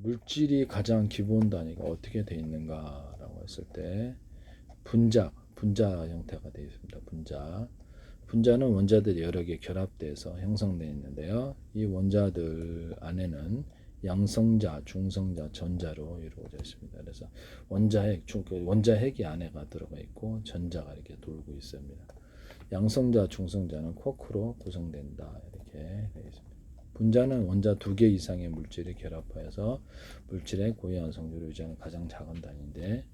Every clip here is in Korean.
물질이 가장 기본 단위가 어떻게 되어 있는가라고 했을 때 분자 형태가 되어 있습니다. 분자는 원자들이 여러 개 결합돼서 형성되어 있는데요. 이 원자들 안에는 양성자, 중성자, 전자로 이루어져 있습니다. 그래서 원자핵이 안에가 들어가 있고 전자가 이렇게 돌고 있습니다. 양성자, 중성자는 쿼크로 구성된다. 이렇게 되어 있습니다. 분자는 원자 2개 이상의 물질이 결합하여서 물질의 고유한 성질을 유지하는 가장 작은 단위인데,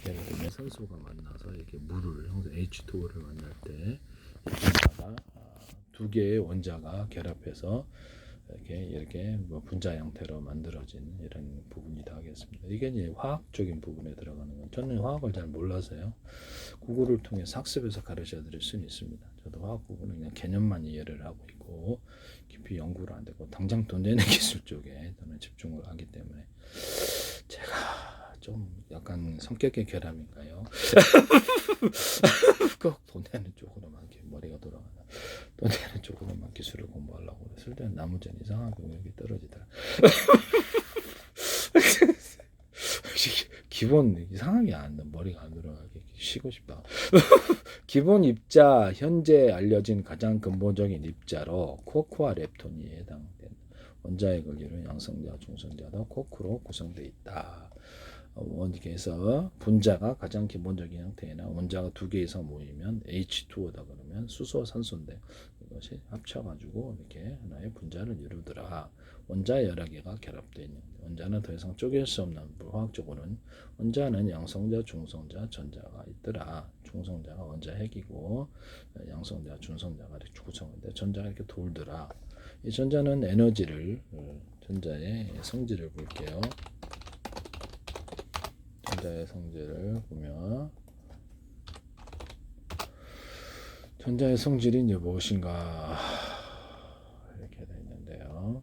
예를 들면 산소가 만나서 이렇게 물을 H2O를 만날 때 분자가 2개의 원자가 결합해서 이렇게 뭐 분자 형태로 만들어진 이런 부분이다 하겠습니다. 이게 이제 화학적인 부분에 들어가는 건, 저는 화학을 잘 몰라서요. 구글을 통해서 학습해서 가르쳐 드릴 수는 있습니다. 저도 화학 부분은 그냥 개념만 이해를 하고 있고 깊이 연구를 안 되고 당장 돈 되는 기술 쪽에 저는 집중을 하기 때문에 제가 좀 약간 성격의 결함인가요? 꼭 돈 되는 쪽으로만 머리가 돌아가나, 돈 되는 쪽으로만 기술을 공부하려고 했을 때는 나머지는 이상하게 여기 떨어지더라. 기본 이상하게 머리가 안 돌아가게 쉬고 싶다. 기본 입자, 현재 알려진 가장 근본적인 입자로 쿼크와 렙톤이 해당된 원자핵을 이룬 양성자, 중성자도 쿼크로 구성되어 있다. 원기에서 분자가 가장 기본적인 형태이나 원자가 2개 이상 모이면 H2O다 그러면 수소와 산소인데 이것이 합쳐가지고 이렇게 하나의 분자를 이루더라. 원자 여러 개가 결합되어 있는, 원자는 더 이상 쪼갤 수 없는, 화학적으로는 원자는 양성자, 중성자, 전자가 있더라. 중성자가 원자핵이고 양성자, 중성자가 이렇게 구성인데 전자가 이렇게 돌더라. 이 전자는 에너지를, 전자의 성질을 볼게요. 전자의 성질을 보면 전자의 성질이 이제 무엇인가 이렇게 되어 있는데요.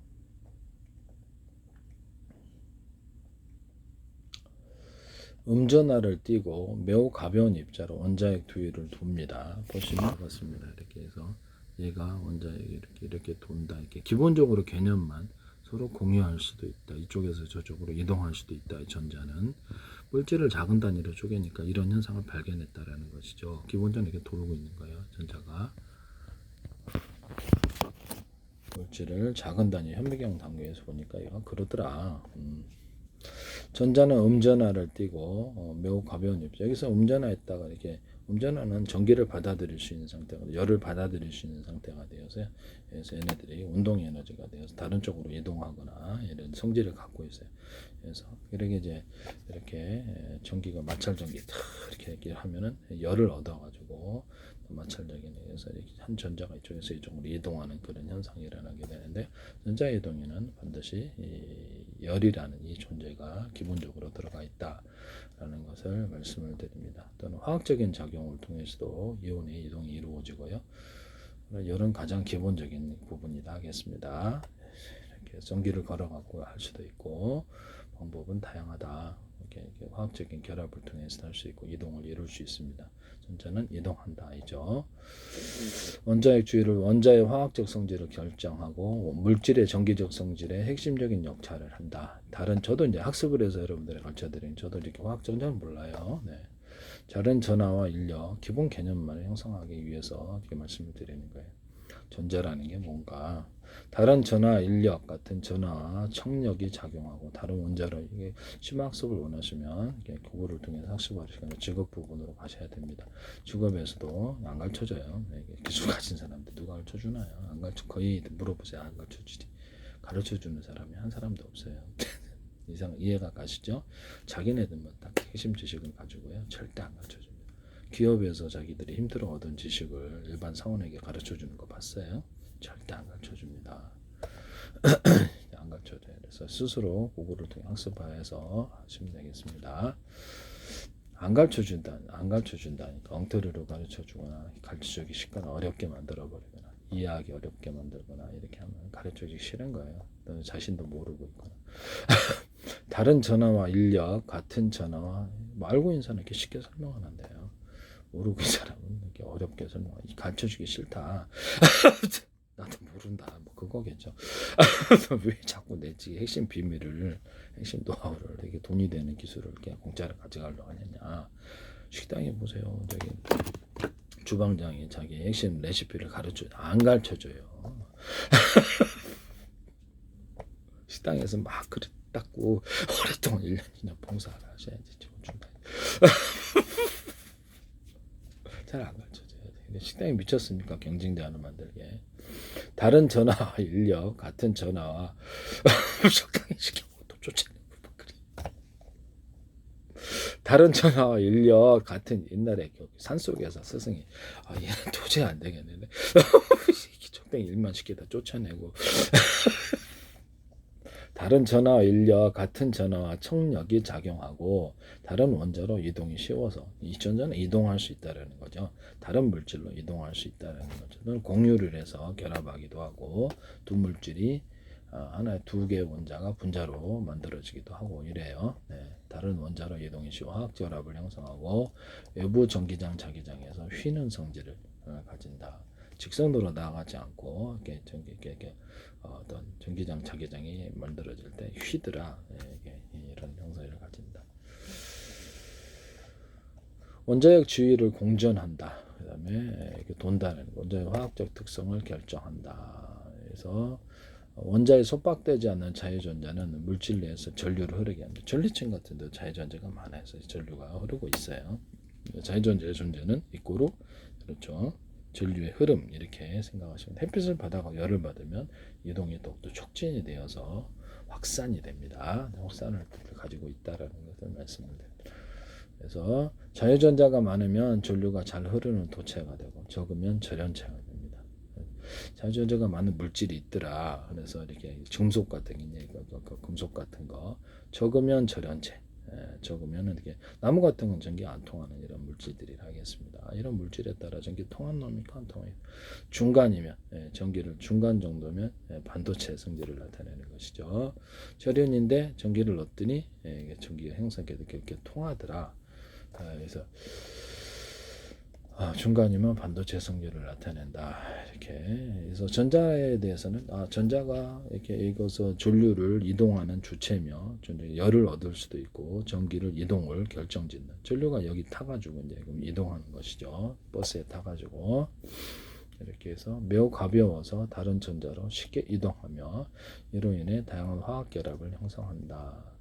음전하를 띠고 매우 가벼운 입자로 원자핵 두위를 돕니다. 보시면 그렇습니다. 이렇게 해서 얘가 원자핵이 이렇게 돈다. 이렇게 기본적으로 개념만 서로 공유할 수도 있다. 이쪽에서 저쪽으로 이동할 수도 있다. 이 전자는 물질을 작은 단위로 쪼개니까 이런 현상을 발견했다라는 것이죠. 기본적으로 이렇게 돌고 있는 거예요. 전자가 물질을 작은 단위 현미경 단계에서 보니까 얘가 그러더라. 전자는 음전하를 띠고 매우 가벼운 입자. 여기서 음전하에다가 이렇게, 음전하는 전기를 받아들일 수 있는 상태가, 열을 받아들일 수 있는 상태가 되어서, 그래서 얘네들이 운동 에너지가 되어서 다른 쪽으로 이동하거나 이런 성질을 갖고 있어요. 그래서 이렇게 전기가 마찰 전기 이렇게 하면은 열을 얻어가지고 마찰력이 내서 이렇게 한 전자가 이쪽에서 이쪽으로 이동하는 그런 현상이 일어나게 되는데, 전자 이동에는 반드시 이 열이라는 이 존재가 기본적으로 들어가 있다라는 것을 말씀을 드립니다. 또는 화학적인 작용을 통해서도 이온의 이동이 이루어지고요. 열은 가장 기본적인 부분이다 하겠습니다. 이렇게 전기를 걸어갖고 할 수도 있고 방법은 다양하다. 이렇게 화학적인 결합을 통해서 할 수 있고 이동을 이룰 수 있습니다. 전자는 이동한다 이죠. 원자핵 주위를 원자의 화학적 성질을 결정하고 물질의 전기적 성질에 핵심적인 역할을 한다. 저도 이제 학습을 해서 여러분들이 가르쳐드린, 저도 이렇게 화학적 잘 몰라요. 네. 다른 전하와 인력 기본 개념만 형성하기 위해서 이렇게 말씀을 드리는 거예요. 전자라는 게 뭔가, 다른 전하 인력 같은 전하와 청력이 작용하고 다른 원자로, 이게 심화학습을 원하시면 그거를 통해서 학습하시거나 직업 부분으로 가셔야 됩니다. 직업에서도 안 가르쳐줘요. 기술 가진 사람들 누가 가르쳐주나요? 안 가르쳐, 거의 물어보세요. 안 가르쳐주지. 가르쳐주는 사람이 한 사람도 없어요. 이해가 가시죠? 자기네들만 딱 핵심 지식을 가지고요, 절대 안 가르쳐줍니다. 기업에서 자기들이 힘들어 얻은 지식을 일반 사원에게 가르쳐주는 거 봤어요? 절대 안 가르쳐줍니다. 안 가르쳐줘요. 그래서 스스로 그거를 통해 학습해서 하시면 되겠습니다. 안 가르쳐준다니까 엉터리로 가르쳐주거나 가르쳐주기 쉽거나 어렵게 만들어버리거나 이해하기 어렵게 만들거나 이렇게 하면 가르쳐주기 싫은 거예요. 너는 자신도 모르고 있거나. 다른 전화와 인력 같은 전화와 알고 있는 사람 이렇게 쉽게 설명은 안 돼요. 모르고 있는 사람은 이렇게 어렵게 설명하고 가르쳐주기 싫다. 나도 모른다. 뭐 그거겠죠. 왜 자꾸 내 핵심 비밀을, 핵심 노하우를, 이게 돈이 되는 기술을 이렇게 공짜로 가져가려고 하느냐. 식당에 보세요. 저기 주방장이 자기 핵심 레시피를 안 가르쳐줘요. 식당에서 막 그릇 닦고 오랫동안 1년이나 봉사를 하셔야지. 준다. 잘 안 가르쳐줘요. 식당이 미쳤습니까? 경쟁자를 만들게. 다른 전화와 인력, 같은 전화와 적당히 시켜고 또 쫓아내고 그래. 다른 전화와 인력 같은 옛날에 산속에서 스승이 얘는 도저히 안 되겠네. 적당히 일만 시키다 쫓아내고 다른 전화와 인력 같은 전화와 청력이 작용하고 다른 원자로 이동이 쉬워서 이 전자는 이동할 수 있다는 거죠. 다른 물질로 이동할 수 있다는 거죠. 공유를 해서 결합하기도 하고 두 물질이 하나의 두 개의 원자가 분자로 만들어지기도 하고 이래요. 네, 다른 원자로 이동이 쉬워 화학 결합을 형성하고 외부 전기장 자기장에서 휘는 성질을 가진다. 직선으로 나가지 않고 이렇게 어떤 전기장 자기장이 만들어질 때 휘더라. 이런 형성을 가진다. 원자력 지위를 공전한다. 그다음에 돈다는 원자의 화학적 특성을 결정한다. 그래서 원자에 속박되지 않는 자유전자는 물질 내에서 전류를 흐르게 합니다. 전리층 같은 데 자유전자가 많아서 전류가 흐르고 있어요. 자유전자의 존재는 이꼬로 그렇죠. 전류의 흐름 이렇게 생각하시면 햇빛을 받아가 열을 받으면 이동이 더욱더 촉진이 되어서 확산이 됩니다. 확산을 가지고 있다라는 것을 말씀드립니다. 그래서 자유전자가 많으면 전류가 잘 흐르는 도체가 되고 적으면 절연체가 됩니다. 자유전자가 많은 물질이 있더라. 그래서 이렇게 금속 같은 게 금속 같은 거 적으면 절연체. 적으면 이렇게 나무 같은 건 전기 안 통하는 이런 물질들이 하겠습니다. 이런 물질에 따라 전기 통한 놈이니까 안 통해요. 중간이면 전기를 중간 정도면 반도체 성질을 나타내는 것이죠. 절연인데 전기를 넣었더니 전기가 형성되게 이렇게 통하더라. 그래서 중간이면 반도체 성질을 나타낸다. 이렇게. 그래서 전자에 대해서는 전자가 이렇게 이것서 전류를 이동하는 주체며 열을 얻을 수도 있고 전기를 이동을 결정짓는. 전류가 여기 타가지고 이제 이동하는 것이죠. 버스에 타가지고 이렇게 해서 매우 가벼워서 다른 전자로 쉽게 이동하며 이로 인해 다양한 화학 결합을 형성한다.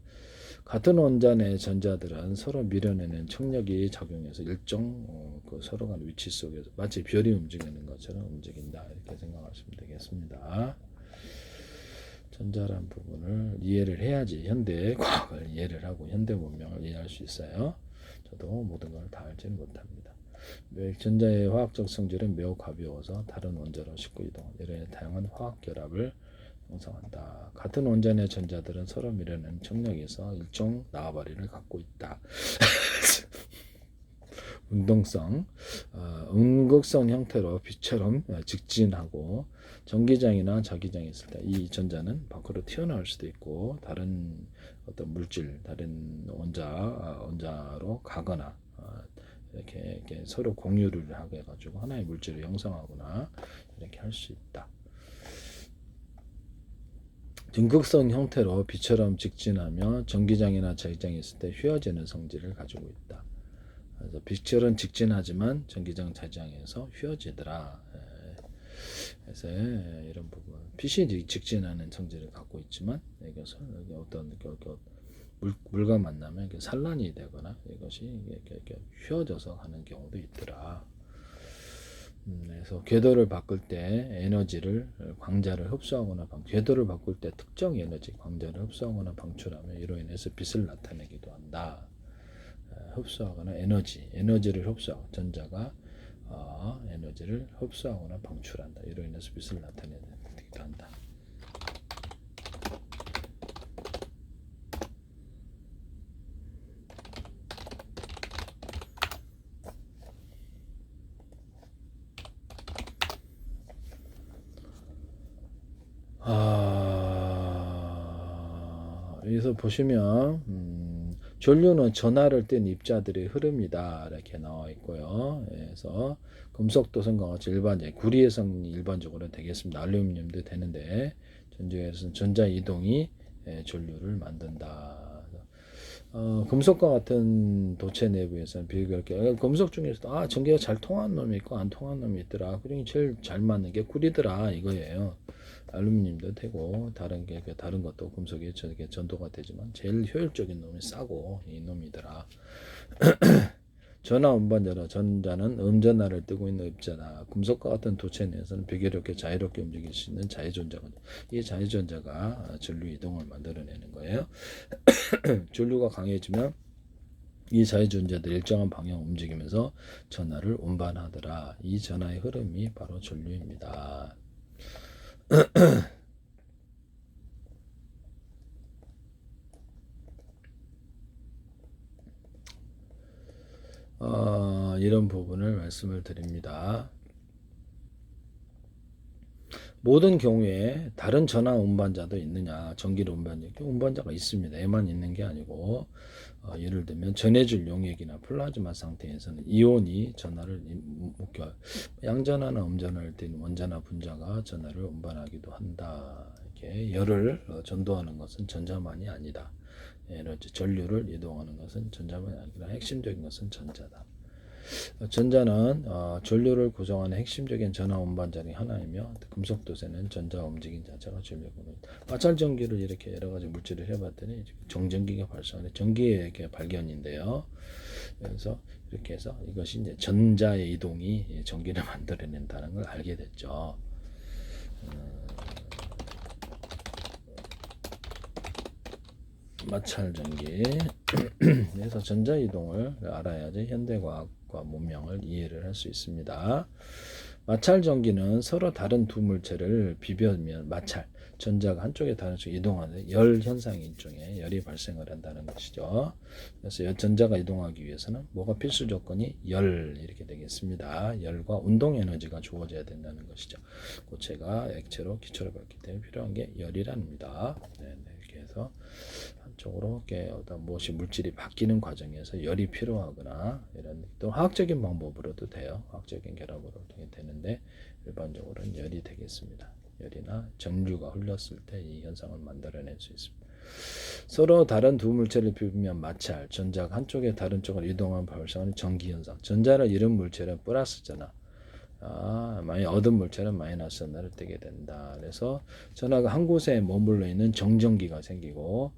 같은 원자 내 전자들은 서로 밀어내는 청력이 작용해서 일정 그 서로 간 위치 속에서 마치 별이 움직이는 것처럼 움직인다. 이렇게 생각하시면 되겠습니다. 전자란 부분을 이해를 해야지 현대 과학을 이해를 하고 현대 문명을 이해할 수 있어요. 저도 모든 걸 다 알지는 못합니다. 전자의 화학적 성질은 매우 가벼워서 다른 원자로 쉽고 이동, 이런 다양한 화학 결합을 형성한다. 같은 원자 내 전자들은 서로 밀어내는 청력에서 일종 나와바리를 갖고 있다. 운동성, 음극성 형태로 빛처럼 직진하고 전기장이나 자기장이 있을 때 이 전자는 밖으로 튀어나올 수도 있고 다른 어떤 물질, 다른 원자로 가거나 이렇게 서로 공유를 하게 해가지고 하나의 물질을 형성하거나 이렇게 할 수 있다. 등극성 형태로 빛처럼 직진하며 전기장이나 자기장이 있을 때 휘어지는 성질을 가지고 있다. 그래서 빛처럼 직진하지만 전기장 자기장에서 휘어지더라. 그래서 이런 부분 빛이 직진하는 성질을 갖고 있지만 이것은 어떤 물과 만나면 산란이 되거나 이것이 이렇게 휘어져서 가는 경우도 있더라. 그래서 궤도를 바꿀 때 에너지를 광자를 흡수하거나 궤도를 바꿀 때 특정 에너지 광자를 흡수하거나 방출하며 이로 인해서 빛을 나타내기도 한다. 흡수하거나 에너지를 흡수하고 전자가 에너지를 흡수하거나 방출한다. 이로 인해서 빛을 나타내기도 한다. 여기서 보시면 전류는 전하를 뗀 입자들의 흐름이다 이렇게 나와 있고요. 그래서 금속도성과 같이 일반적 구리해성이 일반적으로 되겠습니다. 알루미늄도 되는데 전주에서는 전자 이동이 전류를 만든다. 금속과 같은 도체 내부에서는 비교할게 금속 중에서도 전기가 잘 통하는 놈이 있고 안 통하는 놈이 있더라. 그중에 제일 잘 맞는 게 구리더라 이거예요. 알루미늄도 되고 다른 것도 금속이 저게 전도가 되지만 제일 효율적인 놈이 싸고 이 놈이더라. 전하 운반자로 전자는 음전하를 띠고 있는 입자다. 금속과 같은 도체 내에서는 비교롭게 자유롭게 움직일 수 있는 자유전자가 이 자유전자가 전류 이동을 만들어내는 거예요. 전류가 강해지면 이 자유전자들이 일정한 방향 움직이면서 전하를 운반하더라. 이 전하의 흐름이 바로 전류입니다. 이런 부분을 말씀을 드립니다. 모든 경우에 다른 전하 운반자도 있느냐? 전기를 운반자가 있습니다. 얘만 있는 게 아니고 예를 들면 전해줄 용액이나 플라즈마 상태에서는 이온이 전하를 묶여요. 양전하나 음전할 때는 원자나 분자가 전하를 운반하기도 한다. 이렇게 열을 전도하는 것은 전자만이 아니다. 전류를 이동하는 것은 전자만이 아니라 핵심적인 것은 전자다. 전자는 전류를 구성하는 핵심적인 전하 운반자 중 하나이며 금속도세는 전자 움직임 자체가 전류고 마찰 전기를 이렇게 여러 가지 물질을 해봤더니 정전기가 발생하는 전기의 발견인데요. 그래서 이렇게 해서 이것이 이제 전자의 이동이 전기를 만들어낸다는 걸 알게 됐죠. 마찰 전기. 그래서 전자 이동을 알아야지 현대과학과 문명을 이해를 할 수 있습니다. 마찰 전기는 서로 다른 두 물체를 비벼면 마찰, 전자가 한쪽에 다른 쪽에 이동하는 열 현상이 일종의 열이 발생을 한다는 것이죠. 그래서 전자가 이동하기 위해서는 뭐가 필수 조건이 열 이렇게 되겠습니다. 열과 운동 에너지가 주어져야 된다는 것이죠. 고체가 액체로 기초를 받기 때문에 필요한 게 열이랍니다. 이렇게 해서 한쪽으로 어떤 무엇이 물질이 바뀌는 과정에서 열이 필요하거나 이런 또 화학적인 방법으로도 돼요. 화학적인 결합으로 되는데 일반적으로는 열이 되겠습니다. 열이나 전류가 흘렀을 때 이 현상을 만들어낼 수 있습니다. 서로 다른 두 물체를 비비면 마찰, 전자가 한쪽에 다른 쪽으로 이동하는 발생하는 전기 현상. 전자를 잃은 물체는 플러스잖아. 많이 얻은 물체는 마이너스 하나를 떼게 된다. 그래서 전하가 한 곳에 머물러 있는 정전기가 생기고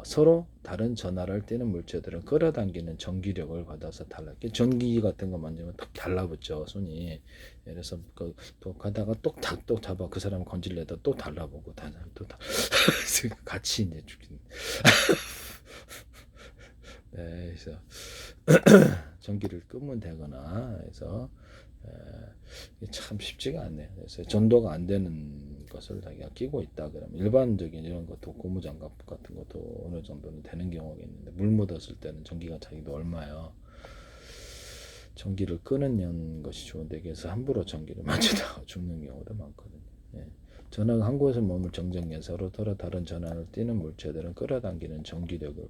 서로 다른 전하를 떼는 물체들은 끌어당기는 전기력을 받아서 전기 같은 거 만지면 딱 달라붙죠 손이. 그래서 또 가다가 또 잡아 그 사람 건질려다 또 달라보고 또 같이 이제 죽인. 네, 그래서 전기를 끄면 되거나 해서 참 쉽지가 않네요. 그래서 전도가 안 되는 것을 자기가 끼고 있다 그러면 일반적인 이런 것도 고무장갑 같은 것도 어느 정도는 되는 경우가 있는데 물 묻었을 때는 전기가 자기도 얼마요. 전기를 끄는 것이 좋은데 그래서 함부로 전기를 맞추다가 죽는 경우도 많거든요. 전하가 한 곳에 머물 정전기에 서로 다른 전하를 띄는 물체들은 끌어당기는 전기력을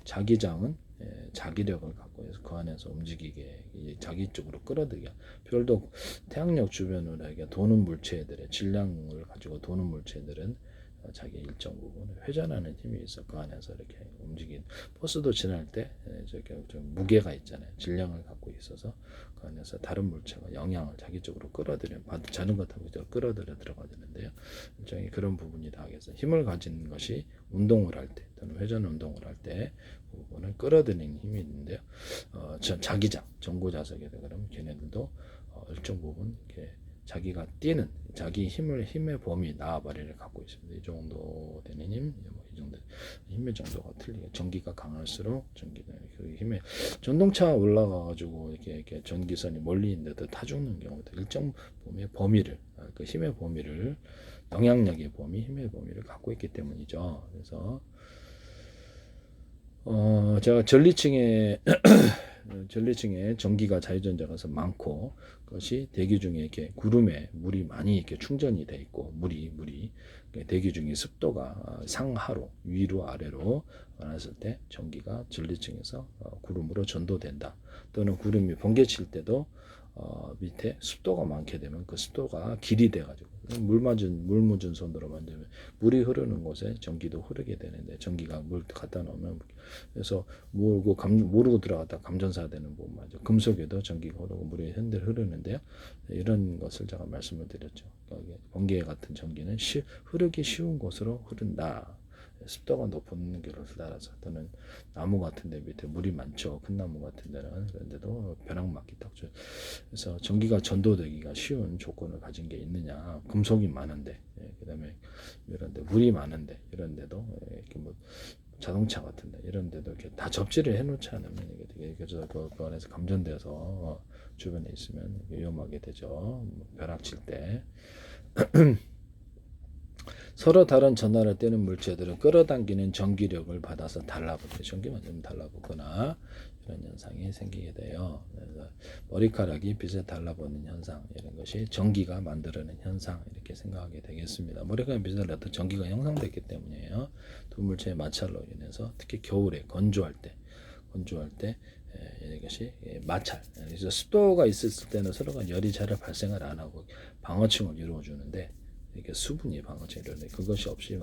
자기장은 자기력을 갖고 해서 그 안에서 움직이게 자기 쪽으로 끌어들게 별도 태양력 주변으로 도는 물체들의 질량을 가지고 도는 물체들은 자기 일정 부분 회전하는 힘이 있어 그 안에서 이렇게 움직이는 버스도 지날 때 저렇게 좀 무게가 있잖아요. 질량을 갖고 있어서 그 안에서 다른 물체가 영향을 자기 쪽으로 끌어들여 자전거 타고 끌어들여 들어가야 되는데요. 일종의 그런 부분이 다 하겠어. 힘을 가진 것이 운동을 할 때 또는 회전 운동을 할 때 그 부분을 끌어들이는 힘이 있는데요. 자기장 전고자석에 그러면 걔네들도 일정 부분 이렇게 자기가 뛰는 자기 힘의 범위 나와바리를 갖고 있습니다. 이 정도 되는 힘, 이 정도 힘의 정도가 틀리게 전기가 강할수록 전기는 그 힘의 전동차 올라가가지고 이렇게 전기선이 멀리 있는데도 타 죽는 경우도 일정 범위를 그 힘의 범위를 영향력의 범위, 힘의 범위를 갖고 있기 때문이죠. 그래서 제가 전리층에 전리층에 전기가 자유전자가 많고 그것이 대기 중에 이렇게 구름에 물이 많이 이렇게 충전이 돼 있고 물이 대기 중에 습도가 상하로 위로 아래로 많았을 때 전기가 전리층에서 구름으로 전도된다. 또는 구름이 번개칠 때도 밑에 습도가 많게 되면 그 습도가 길이 돼가지고 물 묻은 손으로 만들면 물이 흐르는 곳에 전기도 흐르게 되는데 전기가 물 갖다 놓으면 그래서 모르고 들어갔다 감전사 되는 부분 맞죠. 금속에도 전기가 흐르고 물이 흐르는데요. 또는 것을 제가 말씀을 드렸죠. 번개 같은 전기는 흐르기 쉬운 곳으로 흐른다. 습도가 높은 곳을 따라서 또는 나무 같은 데 밑에 물이 많죠. 큰 나무 같은 데는 그런데도 벼락맞기 딱 좋아요. 그래서 전기가 전도되기가 쉬운 조건을 가진 게 있느냐. 금속이 많은데 그다음에 이런데 물이 많은데 이런데도 이렇게 뭐 자동차 같은데 이런데도 이렇게 다 접지를 해놓지 않으면 이게 되게 그 안에서 감전돼서 주변에 있으면 위험하게 되죠. 벼락 칠 때. 서로 다른 전하를 떼는 물체들은 끌어당기는 전기력을 받아서 달라붙고 전기만 좀 달라붙거나 이런 현상이 생기게 돼요. 그래서 머리카락이 빛에 달라붙는 현상 이런 것이 전기가 만들어낸 현상 이렇게 생각하게 되겠습니다. 머리카락이 빛에 달라도 전기가 형성됐기 때문이에요. 두 물체의 마찰로 인해서 특히 겨울에 건조할 때 이것이 마찰. 그래서 습도가 있었을 때는 서로가 열이 잘 발생을 안 하고 방어층을 이루어주는데 이게 수분이 방어체인데 그것이 없이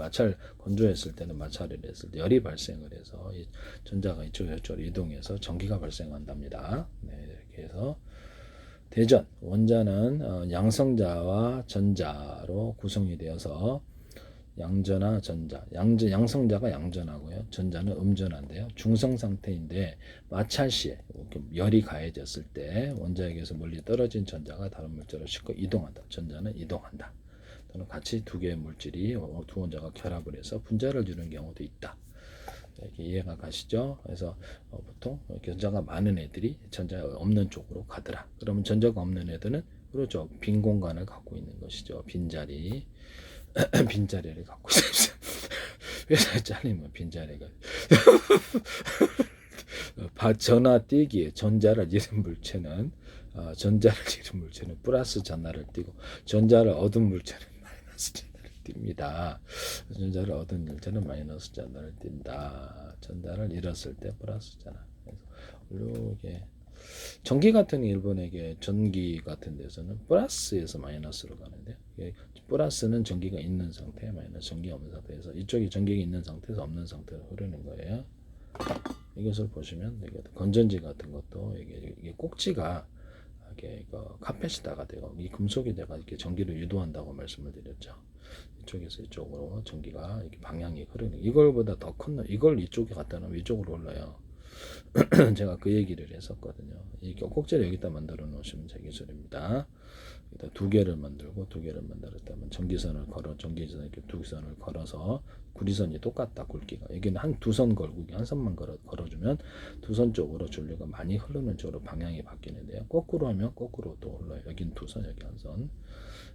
건조했을 때는 마찰을 했을 때 열이 발생을 해서 이 전자가 이쪽으로 이동해서 전기가 발생한답니다. 이렇게 해서 대전 원자는 양성자와 전자로 구성이 되어서 양전화 전자, 양성자가 양전하고요. 전자는 음전한데요. 중성 상태인데 마찰 시에 열이 가해졌을 때 원자에게서 멀리 떨어진 전자가 다른 물질로 싣고 이동한다. 전자는 이동한다. 또는 같이 두 개의 물질이 두 원자가 결합을 해서 분자를 이루는 경우도 있다. 이렇게 이해가 가시죠? 그래서 보통 전자가 많은 애들이 전자가 없는 쪽으로 가더라. 그러면 전자가 없는 애들은 그렇죠. 빈 공간을 갖고 있는 것이죠. 빈자리. 빈자리를 갖고 있어요. 회사에 잘리면 빈자리가 전하 띄기에 전자를 잃은 물체는 플러스 전하를 띄고 전자를 얻은 물체는 마이너스 전하를 띱니다. 전자를 얻은 물체는 마이너스 전하를 띈다. 전자를 잃었을 때 플러스 전하. 이렇게 전기 같은 일본에게 전기 같은 데서는 플러스에서 마이너스로 가는데 플러스는 전기가 있는 상태, 마이너스 전기가 없는 상태에서 이쪽이 전기가 있는 상태에서 없는 상태로 흐르는 거예요. 이것을 보시면 이게 건전지 같은 것도 이게 꼭지가 이게 카펫에다가 되고 이 금속에다가 이렇게 전기를 유도한다고 말씀을 드렸죠. 이쪽에서 이쪽으로 전기가 이렇게 방향이 흐르는 이걸보다 더 큰 이걸 이쪽에 갖다 놓으면 이쪽으로 올라요. 제가 그 얘기를 했었거든요. 이 꼭지를 여기다 만들어 놓으시면 제 기술입니다. 두 개를 만들었다면 전기선을 이렇게 두 선을 걸어서 구리선이 똑같다 굵기가 여기는 한 두 선 걸고 한 선만 걸어주면 두 선 쪽으로 전류가 많이 흐르는 쪽으로 방향이 바뀌는데요. 거꾸로 하면 거꾸로 또 흘러요. 여기는 두 선, 여기 한 선,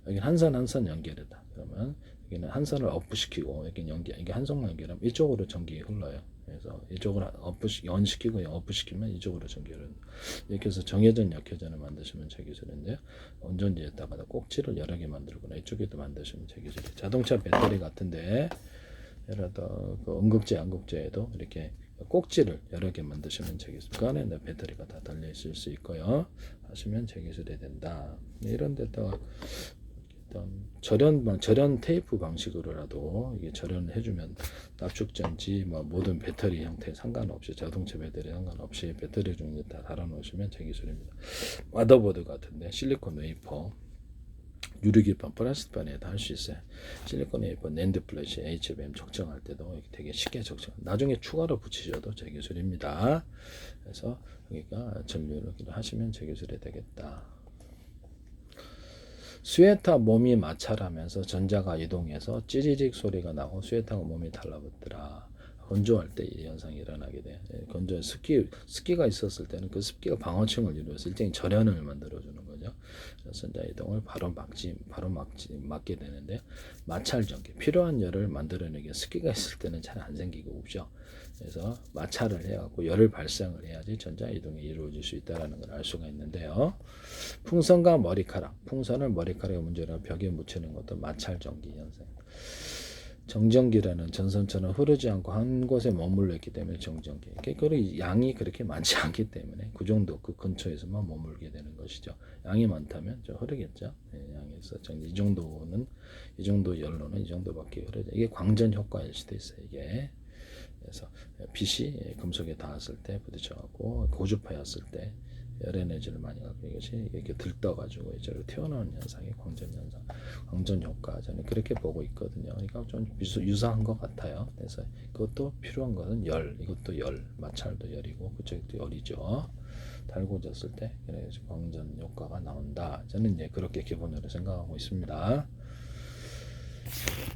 여기는 한 선 연결이다. 그러면 여기는 한 선을 업시키고 여기는 이게 한 선만 연결하면 이쪽으로 전기 흘러요. 그래서 이쪽으로 연시키고 업시키면 이쪽으로 전기를 이렇게 해서 정회전 역회전을 만드시면 제 기술인데요. 온전지에다가 꼭지를 여러 개 만들거나 이쪽에도 만드시면 제 기술이에요. 자동차 배터리 같은데 예를 들어 그 음극재, 양극재에도 이렇게 꼭지를 여러 개 만드시면 제 기술. 그 안에 배터리가 다 달려 있을 수 있고요. 하시면 제 기술이 된다. 이런 데다가 절연 테이프 방식으로라도 이게 절연을 해주면 납축전지 모든 배터리 형태 상관없이 자동차 배터리 상관없이 배터리 종류 다 달아놓으시면 제 기술입니다. 마더보드 같은데 실리콘 웨이퍼 유리기판 플라스틱판에다 할 수 있어요. 실리콘 웨이퍼 낸드 플래시 HBM 적정할 때도 되게 쉽게 적정. 나중에 추가로 붙이셔도 제 기술입니다. 그래서 여기가 전류를 하시면 제 기술이 되겠다. 스웨터 몸이 마찰하면서 전자가 이동해서 찌리직 소리가 나고 스웨터가 몸이 달라붙더라. 건조할 때 이 현상이 일어나게 돼. 건조 습기가 있었을 때는 그 습기가 방어층을 이루어서 일종의 절연을 만들어주는 거죠. 되거든요. 선자 이동을 바로 막게 되는데요. 마찰 전기, 필요한 열을 만들어내기 습기가 있을 때는 잘 안 생기고 오죠. 그래서 마찰을 해갖고 열을 발생을 해야지 전자 이동이 이루어질 수 있다는 걸 알 수가 있는데요. 풍선과 머리카락, 풍선을 머리카락에 문제로 벽에 묻히는 것도 마찰 전기 현상. 정전기라는 전선처럼 흐르지 않고 한 곳에 머물러 있기 때문에 정전기. 그 양이 그렇게 많지 않기 때문에 그 정도 그 근처에서만 머물게 되는 것이죠. 양이 많다면 좀 흐르겠죠. 양에서 이 정도는 이 정도 열로는 이 정도밖에 흐르죠. 이게 광전 효과일 수도 있어요. 이게 그래서 빛이 금속에 닿았을 때 부딪혀갖고 고주파였을 때 열 에너지를 많이 갖고 이것이 이렇게 들떠가지고 이제로 튀어나오는 현상이 광전 현상, 광전 효과 저는 그렇게 보고 있거든요. 그러니까 좀 유사한 것 같아요. 그래서 그것도 필요한 것은 열, 이것도 열, 마찰도 열이고 그쪽도 열이죠. 달궈졌을 때 그래서 광전 효과가 나온다. 저는 이제 그렇게 기본으로 생각하고 있습니다.